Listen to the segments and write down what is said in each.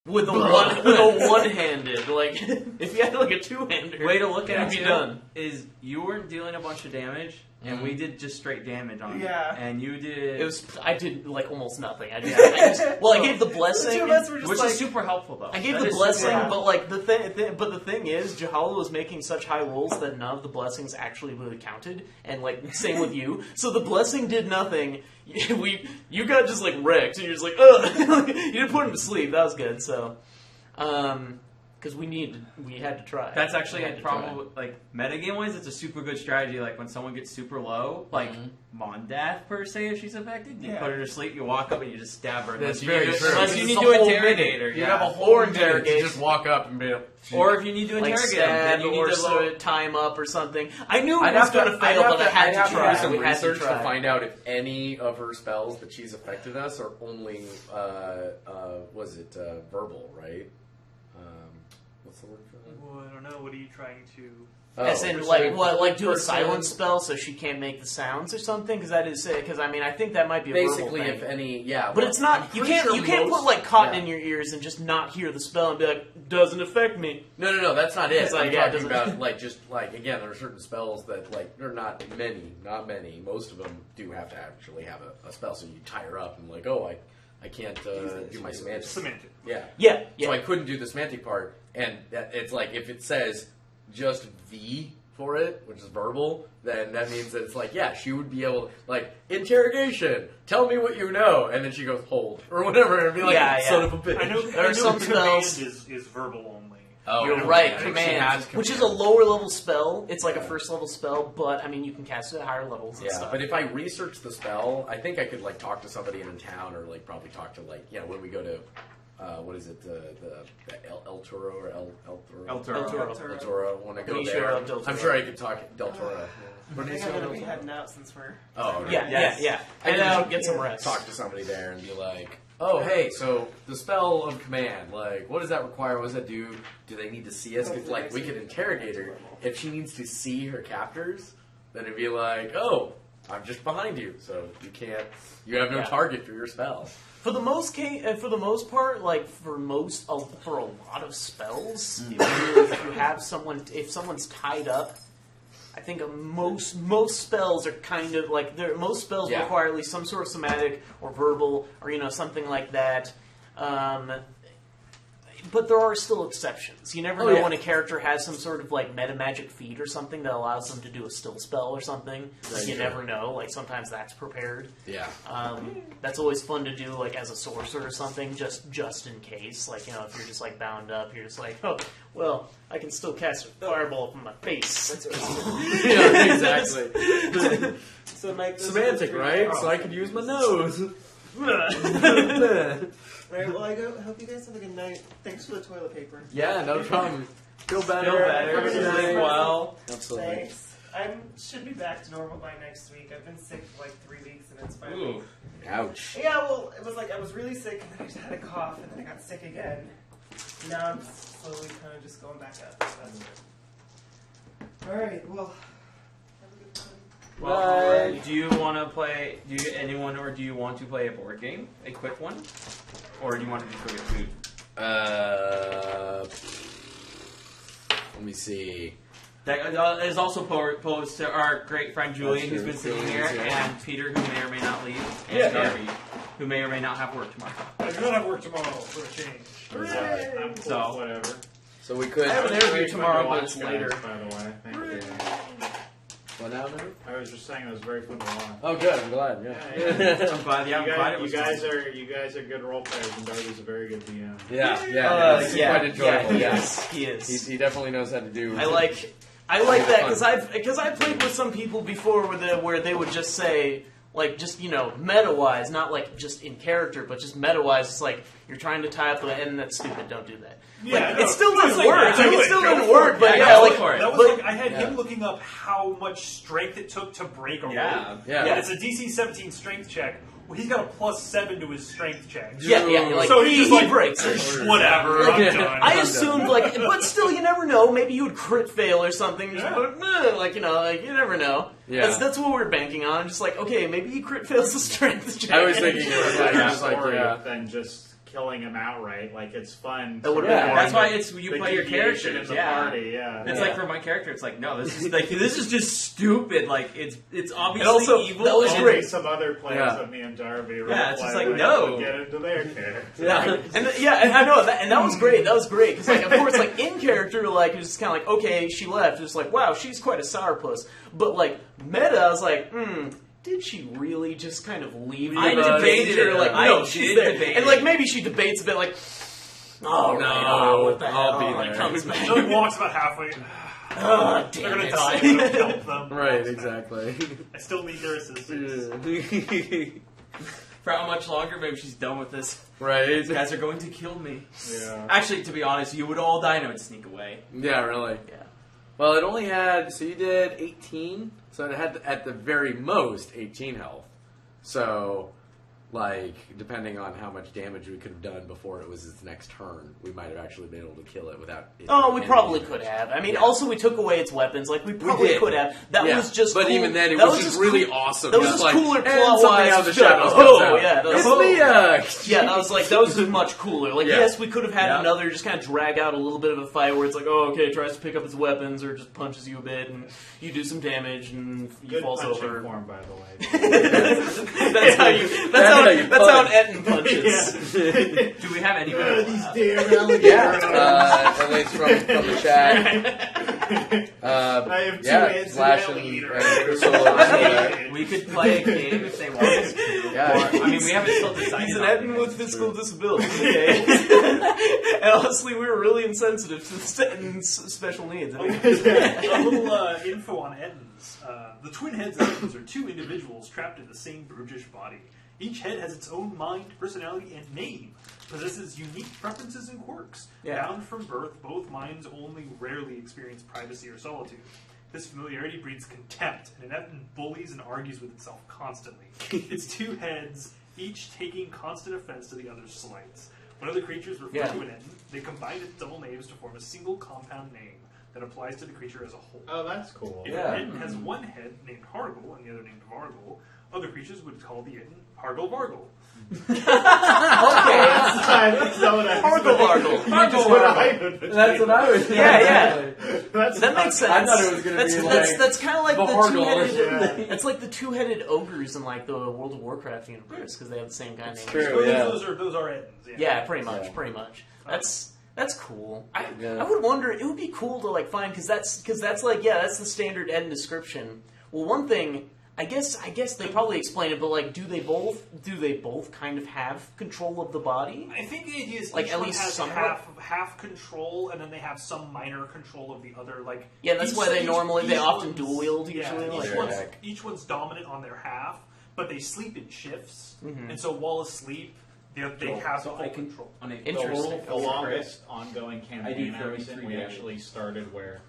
with a one-handed. Like, if you had like a two-hander, way to look at you'd it be done. is you weren't dealing a bunch of damage, and we did just straight damage on it. And you did. I did like almost nothing. I gave the blessing, which is super helpful though. I gave the blessing, but like the thing is, Jahala was making such high rolls that none of the blessings actually really counted, and like same with you. So the blessing did nothing. You got just like wrecked, and you're just like, ugh. You didn't put him to sleep. That was good. So, because we had to try. That's actually a problem. Like metagame wise, it's a super good strategy. Like when someone gets super low, like Mondath per se, if she's affected, you put her to sleep, you walk up and you just stab her. That's very true. Unless you need to interrogate her, you have a whole interrogate. Just walk up and be. Or if you need to interrogate him, then you need to tie him up or something. I knew it was going to fail, but I had to try. Do some research to find out if any of her spells that she's affected us are only verbal, right? What's the word for that? Well, I don't know. What are you trying to? As in, like do a silence spell so she can't make the sounds or something? Because that is it. Because I mean, I think that might be a basically verbal thing. If any, yeah. But it's not. You can't put like cotton in your ears and just not hear the spell and be like, doesn't affect me. No, that's not it. Like, I'm talking about again, there are certain spells that they're not many. Most of them do have to actually have a spell. So you tie her up and like, I can't do my semantic. Yeah. So I couldn't do the semantic part, and it's like if it says just V for it, which is verbal, then that means that it's like, she would be able to, like, interrogation, tell me what you know, and then she goes, hold, or whatever, and be like, son of a bitch. I know there are some spells is verbal only. Oh, you're right, command, which is a lower level spell. It's like a first level spell, but I mean, you can cast it at higher levels and stuff. But if I research the spell, I think I could like talk to somebody in town, or like probably talk to when we go to what is it, the El Toro or El Toro. When I go there, I'm sure I could talk Del Toro. I think I'm going to be heading out since we're... Oh, okay. Yeah. I can get some rest. Talk to somebody there and be like, oh, hey, so the spell of command, like, what does that require? What does that do? Do they need to see us? Because, like, we could interrogate her. If she needs to see her captors, then it'd be like, oh, I'm just behind you, so you have no target for your spell. For the most part, like for a lot of spells, if someone's tied up, I think most spells are kind of like most spells require at least some sort of somatic or verbal or something like that. But there are still exceptions. You never know when a character has some sort of like meta magic feat or something that allows them to do a still spell or something. Like, you never know. Like sometimes that's prepared. Yeah. That's always fun to do, like as a sorcerer or something, just in case. Like if you're just like bound up, you're just like, oh well, I can still cast a fireball from my face. That's yeah, exactly. So Mike, semantic, right? So I could use my nose. Alright, well, I hope you guys have a good night. Thanks for the toilet paper. Yeah, no problem. Feel better. Sleep well. Absolutely. Thanks. I should be back to normal by next week. I've been sick for like 3 weeks, and it's finally... Ouch. Yeah, well, it was like I was really sick, and then I just had a cough, and then I got sick again. Now I'm slowly kind of just going back up, so that's good. Alright, well... Have a good time. Well, do you want to play? Do you want to play a board game, a quick one, or do you want to just go get food? Let me see. That is also posed to our great friend Julian, who's been sitting here, and Peter, who may or may not leave, and Gary, who may or may not have work tomorrow. I do not have work tomorrow for a change. I'm cool, so whatever. So we could. I have an interview tomorrow, but it's later. By the way, thank you. What now, I was just saying it was very fun to watch. Oh, good. I'm glad. Yeah. I'm glad. Yeah, you guys are good role players, and Darby's a very good DM. Yeah. It's quite enjoyable. Yeah, he is. He definitely knows how to do. I like that because I've played with some people before where they would just say. Like, just, meta-wise, not, like, just in character, but just meta-wise, it's like, you're trying to tie up the end, that's stupid, don't do that. Yeah, like, it still doesn't work. It still doesn't work, but that was like, I had him looking up how much strength it took to break a roll. Yeah. It's a DC 17 strength check. Well, he's got a +7 to his strength check. Yeah. Like, so he breaks it. Whatever, I'm done. I assumed, but still, you never know. Maybe you would crit fail or something. You never know. Yeah. That's what we're banking on. Just like, okay, maybe he crit fails the strength check. I was thinking it was than just killing him outright. Like it's fun. That would've to been avoid That's why the- it's you the play your deviation characters. in the Yeah. party. Yeah. It's like for my character, it's like no, this is just stupid. Like it's obviously And also, evil. that was and- great. Some other players Yeah. of me and Darby. Yeah, it's just play like, with no. to get into their character. Yeah. And I know that, and that was great. That was great because, like, of course, like in character, like it was just kind of like, okay, she left. It's like, wow, she's quite a sourpuss. But like meta, I was like, did she really just kind of leave? I the debated danger? it. Like, I no, did she's there, debate and it. like maybe she debates a bit, like, oh No, what the I'll hell? be Like, there. comes back. So he walks about halfway. Oh, They're damn gonna it. die. I'm gonna help them. Right, Walks back. exactly. I still need their assistance. For how much longer? Maybe she's done with this. Right. These guys are going to kill me. Yeah. Actually, to be honest, you would all die and I would sneak away. Yeah, really. Yeah. Well, it only had, so you did 18, so it had at the very most 18 health. So, like, depending on how much damage we could have done before it was its next turn, we might have actually been able to kill it without it Oh, doing we any probably damage. could have. I mean, Yeah. also we took away its weapons. Like we probably did. could have. That Yeah. was just. But cool. even then, it That was just really cool. awesome. That was Just just like, cooler and plot something wise. out of the shadows Oh, comes out. yeah, that was It's cool. me, Yeah, that was like that was just much cooler. Like Yeah. yes, we could have had Yeah. another just kind of drag out a little bit of a fight where it's like, oh, okay, tries to pick up his weapons or just punches you a bit and you do some damage and you Good falls punching over. form, by the way. That's how you. That's how an Etten punches. Do we have any? Yeah, at least from the chat. I have two Yeah, hands Slash and and eater. We could play a game if they want us to. Yeah. Or, I mean, we haven't still decided. He's an on Etten it. with physical disabilities, okay? And honestly, we were really insensitive to the Etten's special needs. I mean, A little info on Ettins. The twin heads of Ettins are two individuals trapped in the same brutish body. Each head has its own mind, personality, and name. Possesses unique preferences and quirks. Yeah. Bound from birth, both minds only rarely experience privacy or solitude. This familiarity breeds contempt, and an Ettin bullies and argues with itself constantly. Its two heads, each taking constant offense to the other's slights. When other creatures refer Yeah. to an Ettin, they combine its double names to form a single compound name that applies to the creature as a whole. Oh, that's cool. If Yeah. an Ettin has one head named Hargle and the other named Vargle, other creatures would call the Ettin Hargle Vargle. okay, That's not what I Hargle Vargle. That's what I would. That's what I was. Yeah, yeah. That's That makes sense. I thought it was gonna that's, be that's, like that's kind of like the the Hargle. two-headed. That's like the two-headed ogres in like the World of Warcraft universe because they have the same kind of name. true. So yeah. those are Ettins. Yeah, pretty much, Yeah. pretty much. That's cool. I Yeah. would wonder. It would be cool to like find because that's like that's the standard Eden description. Well, one thing. I guess they probably explain it, but like, do they both kind of have control of the body? I think the idea is Like, each at one least has somewhat? half control, and then they have some minor control of the other. Like Yeah, that's each- why they each- normally they each often one's- dual wield Yeah, usually. each, like, one's, Heck. each one's dominant on their half, but they sleep in shifts, Mhm. and so while asleep, they have So full I can- control. On a Interesting. The longest ongoing I do campaign I was 33 in, we damage. actually started where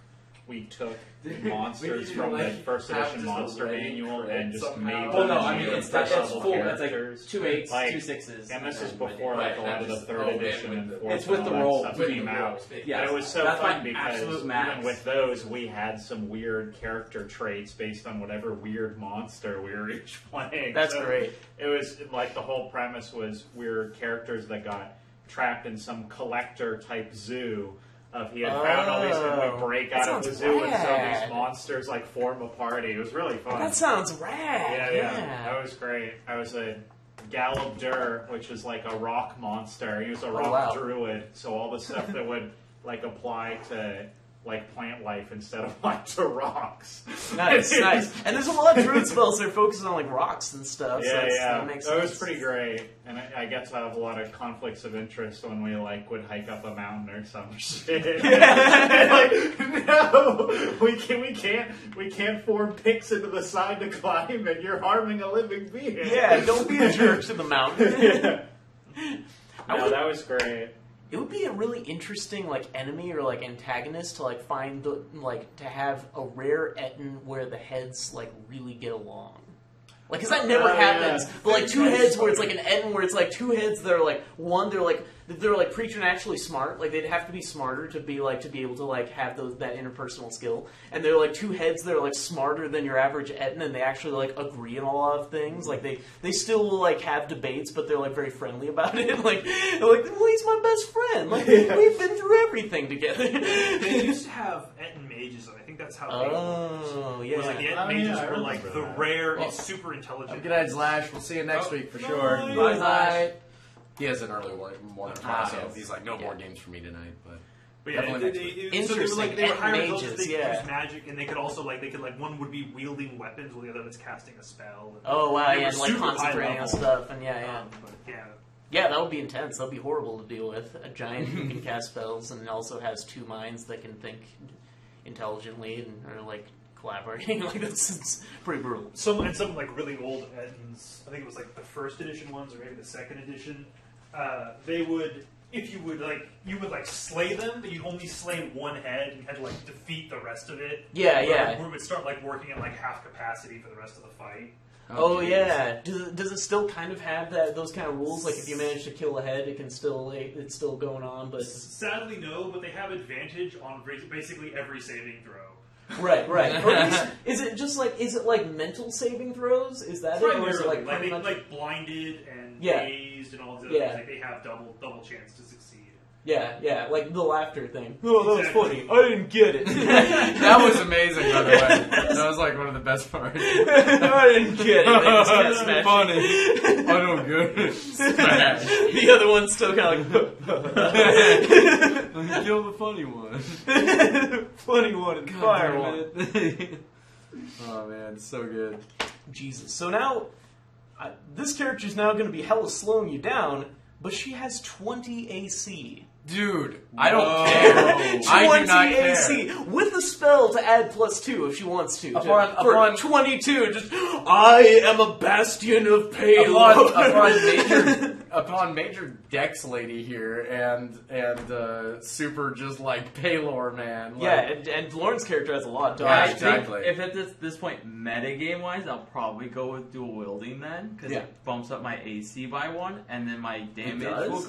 we took We monsters need to, from the like, first have edition just a monster leg manual for and it just somehow. made Well, them no, I mean into it's first level full. It's like characters. 2 8s, Like, 2 6s. And this is then before when like it- a lot of the just- third oh, edition with and the- fourth It's with and the all that roll. stuff With the came roll. out. Yeah, But it was so that's fun my because absolute max. even with those, we had some weird character traits based on whatever weird monster we were each playing. That's So great. It was like the whole premise was we're characters that got trapped in some collector type zoo. Of he had found all these, and we break That out of the sounds zoo, and so rad. these monsters like form a party. It was really fun. That sounds rad. Yeah, that was great. I was a Galabdur, which is like a rock monster. He was a rock wow. druid, so all the stuff that would like apply to like plant life instead of like to rocks. Nice, nice. And there's a lot of druid spells that are focused on like rocks and stuff. so Yeah, that's- yeah. that makes That was sense. pretty great, and I guess I have a lot of conflicts of interest when we like would hike up a mountain or some shit. Like, no, we can't form picks into the side to climb, and you're harming a living being. Yeah, don't be a jerk to the mountain. Yeah. I No, would- that was great. It would be a really interesting like enemy or like antagonist to like find the like to have a rare Etten where the heads like really get along. Like, cause that never happens. Yeah. But like two heads where it's like an Etten where it's like two heads that are like one, they're like preternaturally smart. Like they'd have to be smarter to be able to like have that interpersonal skill. And they're like two heads that are like smarter than your average Etten, and they actually like agree on a lot of things. Like they still will like have debates, but they're like very friendly about it. Like they're like, well, he's my best friend. Like we've been through everything together. They used to have Etten mages, and I think that's how they worked. Yeah. Was like the Etten mages were like the rare and super intelligent. Good night, Slash. We'll see you next week for sure. Bye. Bye, Slash. He has an early morning class, so yes. he's like, no more games for me tonight. But yeah, definitely so they were like they were Etten higher mages, levels, they could yeah. use magic, and they could also one would be wielding weapons while the other was casting a spell. And Oh wow, they yeah, were and like super high concentrating on level. stuff, and yeah. But yeah. Yeah, that would be intense. That would be horrible to deal with. A giant who can cast spells and also has two minds that can think intelligently and are like collaborating. Like it's pretty brutal. Some like really old Ettins, I think it was like the first edition ones or maybe the second edition. They would, if you would slay them, but you'd only slay one head and you had to like defeat the rest of it. Yeah, Where yeah. We would start like working at like half capacity for the rest of the fight. Oh geez. yeah. Does it still kind of have those kind of rules? Like if you manage to kill a head, it's still going on. But Sadly, no. But they have advantage on basically every saving throw. right. Or at least, is it like mental saving throws? Is that it? Or is it Primarily, like like, mental- like blinded and Yeah. dazed and all those other Yeah. things. Like they have double chance to succeed. Yeah, like the laughter thing. Oh, that was Exactly. funny. I didn't get it. that was amazing, by the way. That was like one of the best parts. I didn't get it. They just kinda smashed Funny. it. I don't get it. Smash. The other one's still kind of like Kill the funny one. funny one and fire one. Oh man, so good. Jesus. So now, this character's now going to be hella slowing you down, but she has 20 AC. Dude, I don't Whoa. care. 20 I do not care. AC with a spell to add +2 if she wants to. For Upon 22, just I am a bastion of payload. Upon major Dex lady here and super just like Paylor man. Like, Yeah, and Lauren's character has a lot of Yeah, dodge. I exactly. think if at this point, metagame wise, I'll probably go with dual wielding then, because Yeah. it bumps up my AC by 1, and then my damage does? will.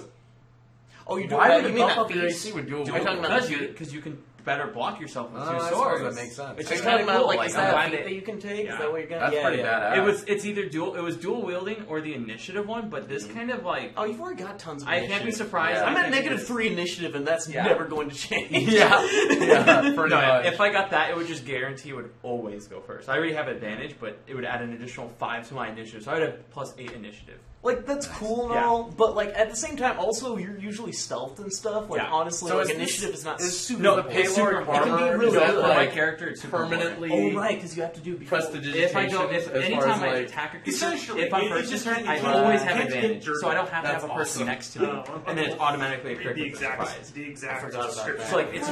Oh, you do Why would you it mean bump that up your face? AC with dual Are you talking about Because you can better block yourself with Oh, two I swords. suppose that makes sense. It's Are you just talking kinda about cool. like is I'm that a glad feat it- that you can take? Yeah. Is that what you're gonna? That's pretty badass. It's either dual. It was dual wielding or the initiative one, but this kind of like Oh, you've already got tons of I can't be initiative. surprised. Yeah. I I'm at think -3 initiative, and that's Yeah. never going to change. yeah, pretty No, much. if I got that, it would just guarantee it would always go first. I already have advantage, but it would add an additional 5 to my initiative, so I would have +8 initiative. Like, that's cool and Yeah. all, but, like, at the same time, also, you're usually stealthed and stuff. Like, Yeah. honestly, So like, is initiative is not super no, the important. Paylor Super- it can be armor, really is that good. For my like character, it's super permanently Oh, right, because you have to do it before. prestidigitation? If I go, if as far anytime as, my like, attacker Essentially, if I'm it first just turn, can't- I it always can't have get advantage, dirty. so I don't have to That's have a person awesome. next to me, and then it's automatically a Read critical the exact surprise. forgot about description. that. So like it's,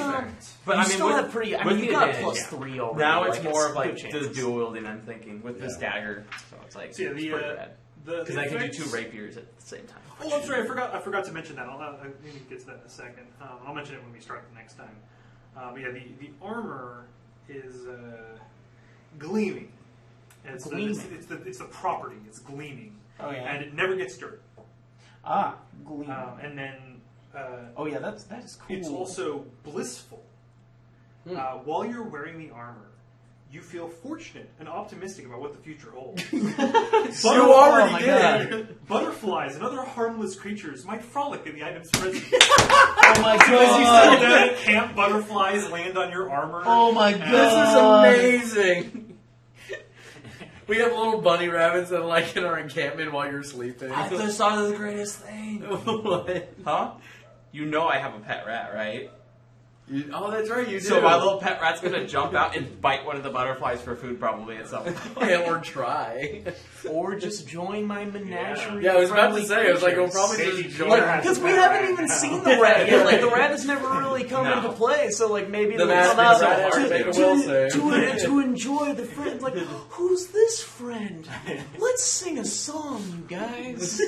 but You I mean, still with, have pretty. I with mean, you the got advantage, +3 already. now it's like, more of good like the chances. dual wielding. I'm thinking with this dagger, so it's like So yeah, it's the, pretty bad the because I can do effects- 2 rapiers at the same time. Oh, I'm sorry, I forgot to mention that. I need to get to that in a second. I'll mention it when we start the next time. But yeah, the armor is gleaming. And it's the property. It's gleaming, Oh yeah. and it never gets dirty. Gleam. And then Oh yeah, that is cool. it's also blissful. While you're wearing the armor, you feel fortunate and optimistic about what the future holds. You already did. Butterflies and other harmless creatures might frolic in the item's presence. Oh my As you god! sit down at camp, butterflies land on your armor. Oh my And- god! This is amazing. We have little bunny rabbits that are like in our encampment while you're sleeping. I just thought of the greatest thing. What? Huh? You know I have a pet rat, right? Oh, that's right, you do. So my little pet rat's gonna jump out and bite one of the butterflies for food probably at some point. Yeah, or try. Or just join my menagerie. Yeah, I was about to friendly say, I was like, we'll creatures. probably just join. Like, because we haven't even seen the rat yet. Like, the rat has never really come No. into play, so, like, maybe The it'll come masked out rat to, expert will say. to enjoy the friend. Like, who's this friend? Let's sing a song, you guys.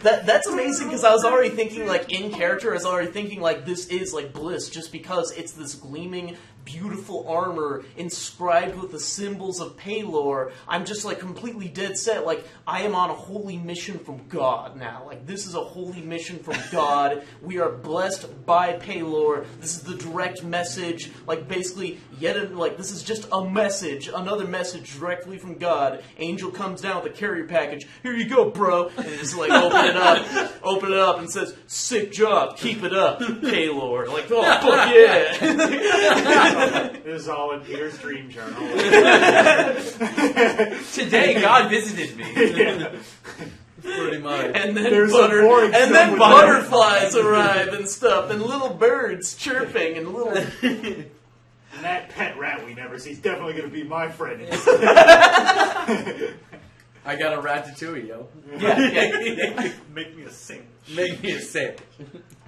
That's amazing, because I was already thinking, like, in character, I was already thinking, like, this is, like, bliss, just because it's this gleaming, beautiful armor inscribed with the symbols of Paylor, I'm just like completely dead set. Like, I am on a holy mission from God now. Like, this is a holy mission from God. We are blessed by Paylor. This is the direct message. Like, basically, this is just a message, another message directly from God. Angel comes down with a carrier package. Here you go, bro. And just like open it up, and says, "Sick job, keep it up, Paylor." Like, oh fuck yeah. This is all in Peter's dream journal. Today, God visited me. Yeah. Pretty much. And then, There's a boring butterflies arrive and stuff, and little birds chirping, and little... And that pet rat we never see is definitely going to be my friend. I got a ratatouille, yo. Yeah. Make me a sandwich. Make me a sandwich.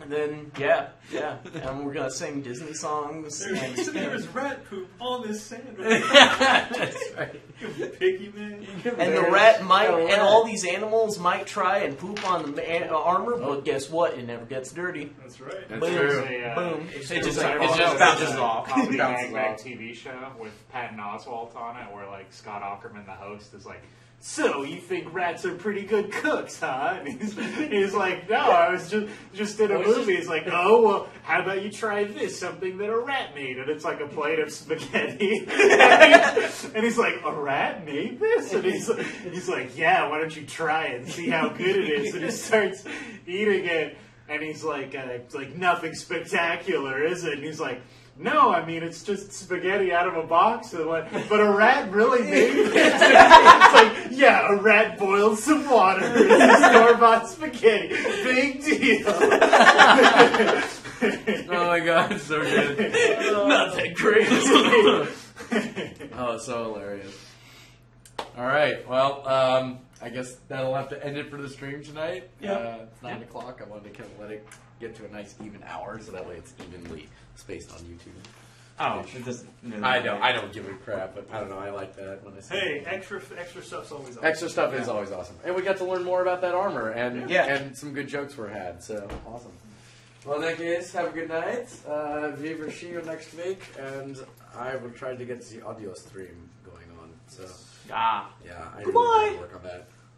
And then, yeah. And we're going to sing Disney songs. There's rat poop on this sandwich. That's right. You picky man. And the rat might, and all these animals might try and poop on the armor, but guess what? It never gets dirty. That's right. That's Boom. true. Boom. It just bounces off. Comedy Bounces Mag off. TV show with Patton Oswalt on it, where like Scott Aukerman, the host, is like, "So you think rats are pretty good cooks, huh?" And he's like, "No, I was just in a movie." He's like, "Oh, well, how about you try this? Something that a rat made." And it's like a plate of spaghetti. And he's like, "A rat made this?" And he's like, "Yeah, why don't you try it and see how good it is?" And he starts eating it, and he's like, "It's like nothing spectacular, is it?" And he's like, "No, I mean, it's just spaghetti out of a box." And like, "But a rat really made it?" It's like, "Yeah, a rat boiled some water in the store-bought spaghetti. Big deal." Oh my god, it's so good. Not that great. Oh, it's so hilarious. Alright, well, I guess that'll have to end it for the stream tonight. It's 9 o'clock. I wanted to kind of let it get to a nice even hour, so that way it's evenly spaced on YouTube. Oh, it doesn't. I don't give a crap, but I don't know, I like that when I see Hey, extra stuff's always awesome. Extra stuff is always awesome. And we got to learn more about that armor, and and some good jokes were had, so awesome. Well, then, guys, have a good night. We will see you next week, and I will try to get the audio stream going on. So, Ah. yeah, I Goodbye. need to work on that.